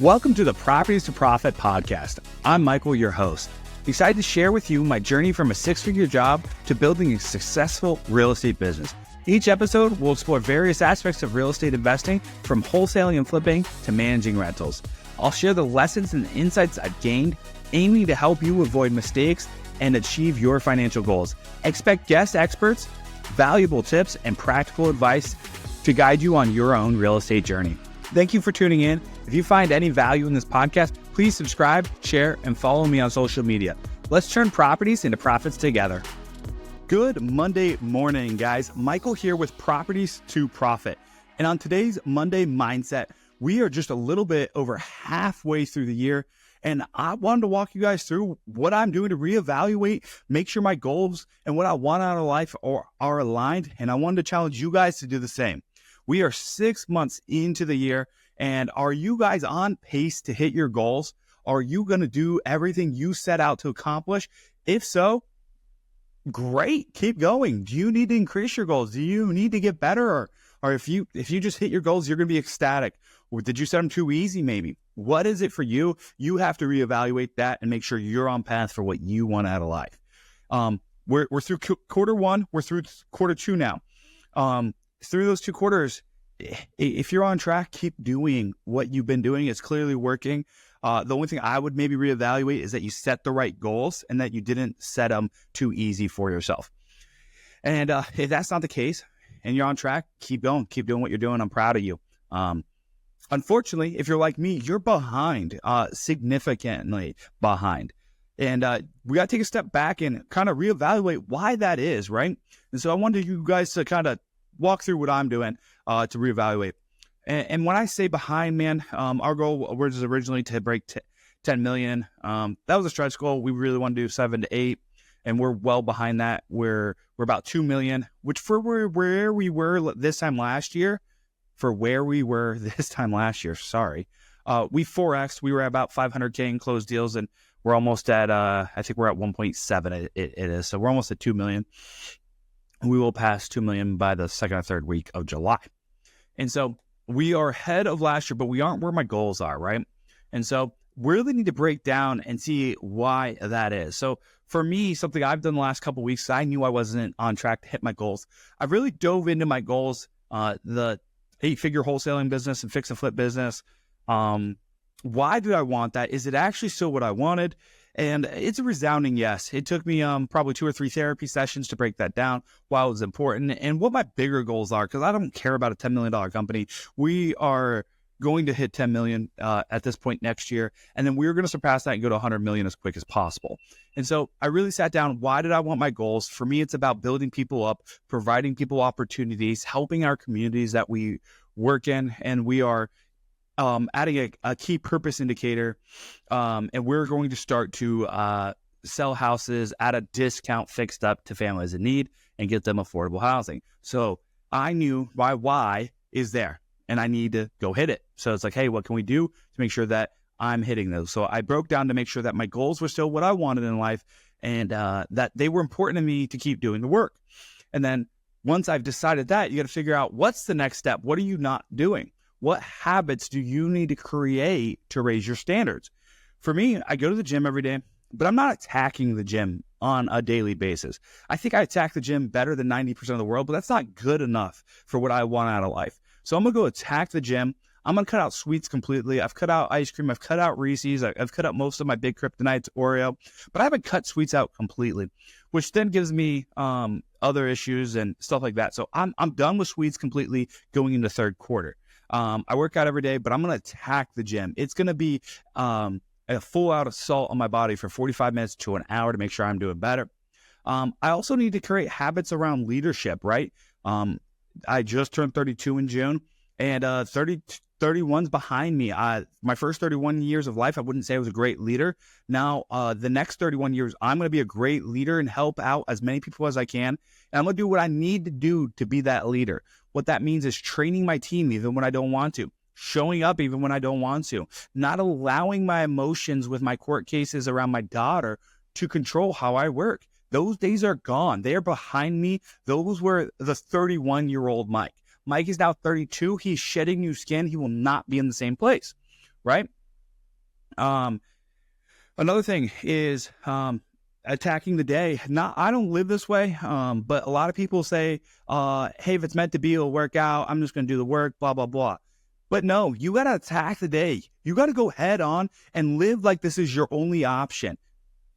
Welcome to the Properties to Profit podcast. I'm Michael, your host. Excited to share with you my journey from a six-figure job to building a successful real estate business. Each episode will explore various aspects of real estate investing, from wholesaling and flipping to managing rentals. I'll share the lessons and insights I've gained, aiming to help you avoid mistakes and achieve your financial goals. Expect guest experts, valuable tips, and practical advice to guide you on your own real estate journey. Thank you for tuning in. If you find any value in this podcast, please subscribe, share, and follow me on social media. Let's turn properties into profits together. Good Monday morning, guys. Michael here with Properties to Profit. And on today's Monday Mindset, we are just a little bit over halfway through the year. And I wanted to walk you guys through what I'm doing to reevaluate, make sure my goals and what I want out of life are aligned. And I wanted to challenge you guys to do the same. We are 6 months into the year, and are you guys on pace to hit your goals? Are you going to do everything you set out to accomplish? If so, great, keep going. Do you need to increase your goals? Do you need to get better? Or if you just hit your goals, you're going to be ecstatic. Or did you set them too easy maybe? What is it for you? You have to reevaluate that and make sure you're on path for what you want out of life. We're through quarter one. We're through quarter two now. Through those 2 quarters, if you're on track, keep doing what you've been doing. It's clearly working. The only thing I would maybe reevaluate is that you set the right goals and that you didn't set them too easy for yourself. And if that's not the case and you're on track, keep going. Keep doing what you're doing. I'm proud of you. Unfortunately, if you're like me, you're behind, significantly behind. And we got to take a step back and kind of reevaluate why that is, right? And so I wanted you guys to kind of walk through what I'm doing to reevaluate. And when I say behind, man, our goal was originally to break 10 million. That was a stretch goal. We really want to do 7 to 8, and we're well behind that. We're about 2 million, which for where we were this time last year, sorry. We 4X'd. We were at about 500K in closed deals, and we're almost at, I think we're at 1.7 it is. So we're almost at 2 million. We will pass 2 million by the second or third week of July. And so we are ahead of last year, but we aren't where my goals are, right? And so we really need to break down and see why that is. So for me, something I've done the last couple of weeks, I knew I wasn't on track to hit my goals. I really dove into my goals, the 8-figure wholesaling business and fix and flip business. Why did I want that? Is it actually still what I wanted? And it's a resounding yes. It took me probably 2 or 3 therapy sessions to break that down, why it was important, and what my bigger goals are, because I don't care about a $10 million company. We are going to hit 10 million at this point next year, and then we're going to surpass that and go to 100 million as quick as possible. And so I really sat down, why did I want my goals? For me, it's about building people up, providing people opportunities, helping our communities that we work in, and we are adding a key purpose indicator, and we're going to start to sell houses at a discount fixed up to families in need and get them affordable housing. So I knew my why is there, and I need to go hit it. So it's like, hey, what can we do to make sure that I'm hitting those? So I broke down to make sure that my goals were still what I wanted in life, and that they were important to me to keep doing the work. And then once I've decided that, you got to figure out what's the next step. What are you not doing? What habits do you need to create to raise your standards? For me, I go to the gym every day, but I'm not attacking the gym on a daily basis. I think I attack the gym better than 90% of the world, but that's not good enough for what I want out of life. So I'm going to go attack the gym. I'm going to cut out sweets completely. I've cut out ice cream. I've cut out Reese's. I've cut out most of my big kryptonite, Oreo, but I haven't cut sweets out completely, which then gives me other issues and stuff like that. So I'm done with sweets completely going into third quarter. I work out every day, but I'm going to attack the gym. It's going to be a full out assault on my body for 45 minutes to an hour to make sure I'm doing better. I also need to create habits around leadership, right? I just turned 32 in June, and 31's behind me. My first 31 years of life, I wouldn't say I was a great leader. Now, the next 31 years, I'm going to be a great leader and help out as many people as I can. And I'm going to do what I need to do to be that leader. What that means is training my team even when I don't want to, showing up even when I don't want to, not allowing my emotions with my court cases around my daughter to control how I work. Those days are gone. They are behind me. Those were the 31-year-old Mike. Mike is now 32. He's shedding new skin. He will not be in the same place, right? Another thing is attacking the day. I don't live this way, but a lot of people say, hey, if it's meant to be, it'll work out. I'm just going to do the work, blah, blah, blah. But no, you got to attack the day. You got to go head on and live like this is your only option.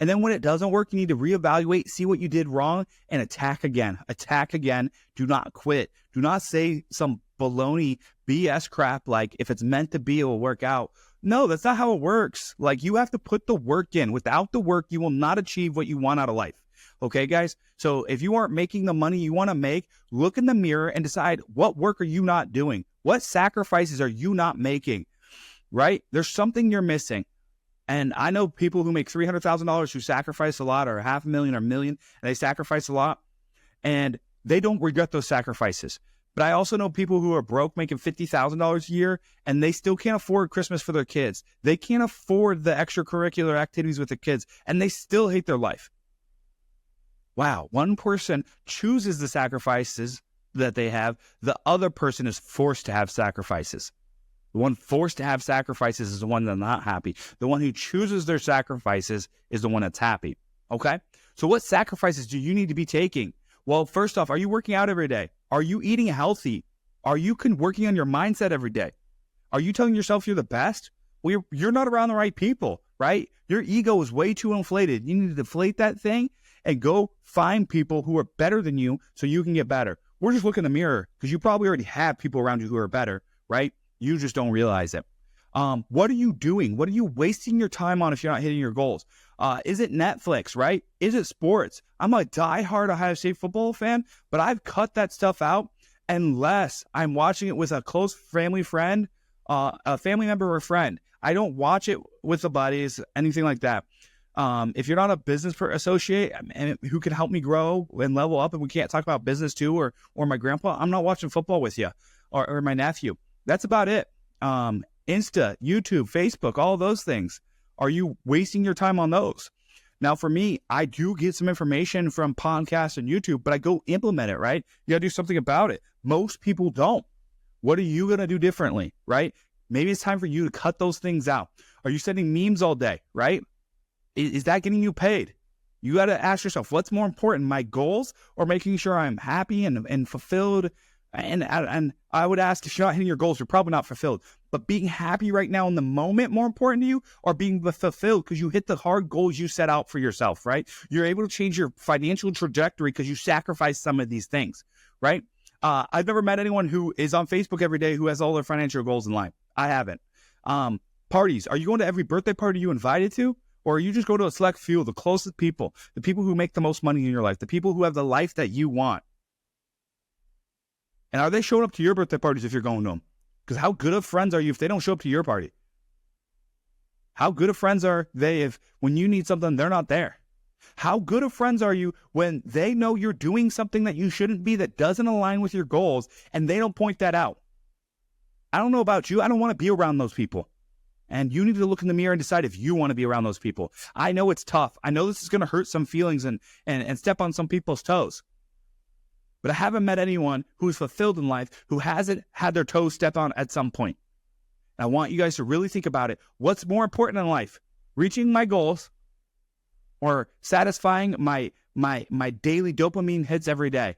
And then when it doesn't work, you need to reevaluate, see what you did wrong, and attack again. Attack again. Do not quit. Do not say some baloney BS crap like, if it's meant to be, it will work out. No, that's not how it works. Like, you have to put the work in. Without the work, you will not achieve what you want out of life. Okay, guys? So if you aren't making the money you want to make, look in the mirror and decide, what work are you not doing? What sacrifices are you not making? Right? There's something you're missing. And I know people who make $300,000 who sacrifice a lot, or $500,000 or $1 million, and they sacrifice a lot, and they don't regret those sacrifices. But I also know people who are broke making $50,000 a year, and they still can't afford Christmas for their kids. They can't afford the extracurricular activities with their kids, and they still hate their life. Wow, one person chooses the sacrifices that they have. The other person is forced to have sacrifices. The one forced to have sacrifices is the one that's not happy. The one who chooses their sacrifices is the one that's happy. Okay? So what sacrifices do you need to be taking? Well, first off, are you working out every day? Are you eating healthy? Are you working on your mindset every day? Are you telling yourself you're the best? Well, you're not around the right people, right? Your ego is way too inflated. You need to deflate that thing and go find people who are better than you so you can get better. We're just looking in the mirror because you probably already have people around you who are better, right? You just don't realize it. What are you doing? What are you wasting your time on if you're not hitting your goals? Is it Netflix, right? Is it sports? I'm a diehard Ohio State football fan, but I've cut that stuff out unless I'm watching it with a close family friend, a family member or friend. I don't watch it with the buddies, anything like that. If you're not a business associate and who can help me grow and level up, and we can't talk about business too, or my grandpa, I'm not watching football with you or my nephew. That's about it. Insta, YouTube, Facebook, all those things. Are you wasting your time on those? Now, for me, I do get some information from podcasts and YouTube, but I go implement it, right? You got to do something about it. Most people don't. What are you going to do differently, right? Maybe it's time for you to cut those things out. Are you sending memes all day, right? Is that getting you paid? You got to ask yourself, what's more important, my goals or making sure I'm happy and fulfilled? And I would ask, if you're not hitting your goals, you're probably not fulfilled. But being happy right now in the moment more important to you, or being fulfilled because you hit the hard goals you set out for yourself, right? You're able to change your financial trajectory because you sacrifice some of these things, right? I've never met anyone who is on Facebook every day who has all their financial goals in line. I haven't. Parties. Are you going to every birthday party you invited to? Or are you just go to a select few, the closest people, the people who make the most money in your life, the people who have the life that you want? And are they showing up to your birthday parties if you're going to them? Because how good of friends are you if they don't show up to your party? How good of friends are they if when you need something, they're not there? How good of friends are you when they know you're doing something that you shouldn't be, that doesn't align with your goals, and they don't point that out? I don't know about you. I don't want to be around those people. And you need to look in the mirror and decide if you want to be around those people. I know it's tough. I know this is going to hurt some feelings and step on some people's toes. But I haven't met anyone who's fulfilled in life who hasn't had their toes stepped on at some point. And I want you guys to really think about it. What's more important in life? Reaching my goals or satisfying my daily dopamine hits every day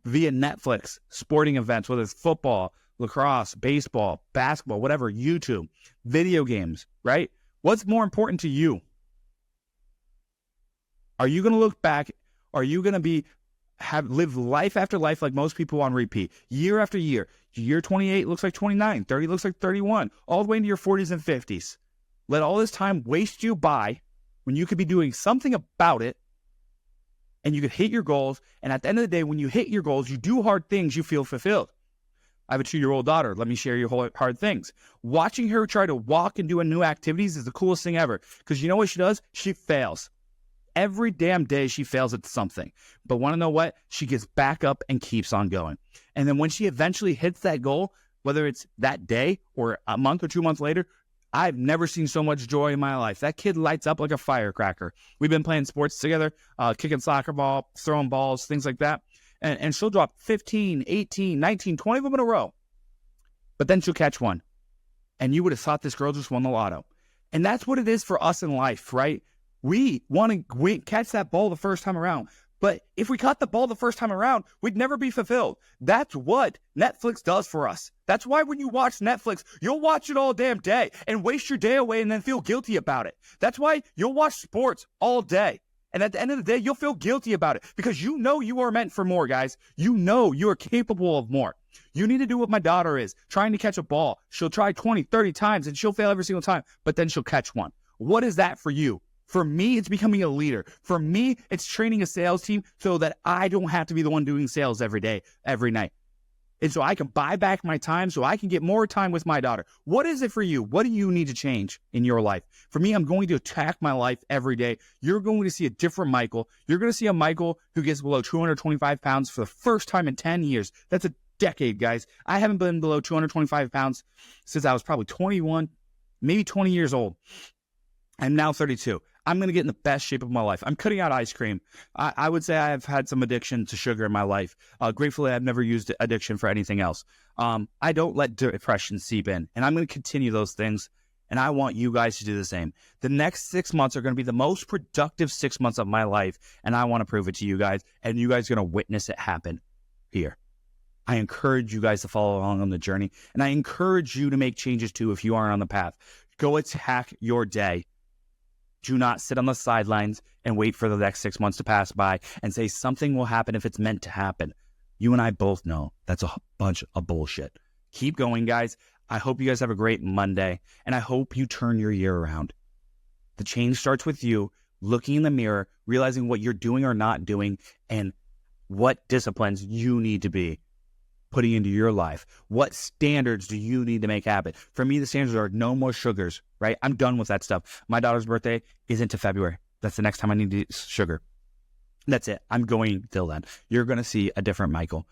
via Netflix, sporting events, whether it's football, lacrosse, baseball, basketball, whatever, YouTube, video games, right? What's more important to you? Are you going to look back? Are you going to live life after life like most people on repeat, year after year? Year 28 looks like 29, 30 looks like 31, all the way into your 40s and 50s. Let all this time waste you by when you could be doing something about it, and you could hit your goals. And at the end of the day, when you hit your goals, you do hard things, you feel fulfilled. I have a 2-year-old daughter. Let me share your hard things. Watching her try to walk and do new activities is the coolest thing ever. Because you know what she does? She fails. Every damn day she fails at something. But want to know what? She gets back up and keeps on going. And then when she eventually hits that goal, whether it's that day or a month or 2 months later, I've never seen so much joy in my life. That kid lights up like a firecracker. We've been playing sports together, kicking soccer ball, throwing balls, things like that. And she'll drop 15, 18, 19, 20 of them in a row. But then she'll catch one. And you would have thought this girl just won the lotto. And that's what it is for us in life, right? We want to catch that ball the first time around. But if we caught the ball the first time around, we'd never be fulfilled. That's what Netflix does for us. That's why when you watch Netflix, you'll watch it all damn day and waste your day away and then feel guilty about it. That's why you'll watch sports all day. And at the end of the day, you'll feel guilty about it because you know you are meant for more, guys. You know you are capable of more. You need to do what my daughter is, trying to catch a ball. She'll try 20, 30 times and she'll fail every single time, but then she'll catch one. What is that for you? For me, it's becoming a leader. For me, it's training a sales team so that I don't have to be the one doing sales every day, every night. And so I can buy back my time so I can get more time with my daughter. What is it for you? What do you need to change in your life? For me, I'm going to attack my life every day. You're going to see a different Michael. You're going to see a Michael who gets below 225 pounds for the first time in 10 years. That's a decade, guys. I haven't been below 225 pounds since I was probably 21, maybe 20 years old. I'm now 32. I'm going to get in the best shape of my life. I'm cutting out ice cream. I would say I've had some addiction to sugar in my life. Gratefully, I've never used addiction for anything else. I don't let depression seep in, and I'm going to continue those things, and I want you guys to do the same. The next 6 months are going to be the most productive 6 months of my life, and I want to prove it to you guys, and you guys are going to witness it happen here. I encourage you guys to follow along on the journey, and I encourage you to make changes too if you aren't on the path. Go attack your day. Do not sit on the sidelines and wait for the next 6 months to pass by and say something will happen if it's meant to happen. You and I both know that's a bunch of bullshit. Keep going, guys. I hope you guys have a great Monday, and I hope you turn your year around. The change starts with you looking in the mirror, realizing what you're doing or not doing, and what disciplines you need to be putting into your life. What standards do you need to make happen? For me, the standards are no more sugars, right? I'm done with that stuff. My daughter's birthday is into February. That's the next time I need to eat sugar. That's it. I'm going till then. You're going to see a different Michael,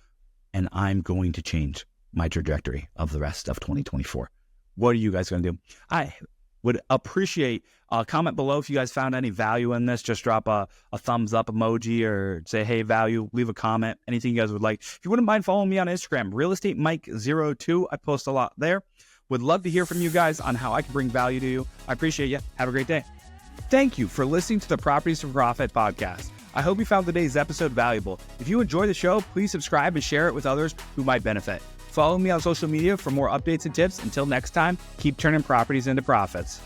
and I'm going to change my trajectory of the rest of 2024. What are you guys going to do? I would appreciate a comment below if you guys found any value in this. Just drop a thumbs up emoji or say, hey, value, leave a comment, anything you guys would like. If you wouldn't mind following me on Instagram, realestatemic02. I post a lot there. Would love to hear from you guys on how I can bring value to you. I appreciate you. Have a great day. Thank you for listening to the Properties for Profit podcast. I hope you found today's episode valuable. If you enjoy the show, please subscribe and share it with others who might benefit. Follow me on social media for more updates and tips. Until next time, keep turning properties into profits.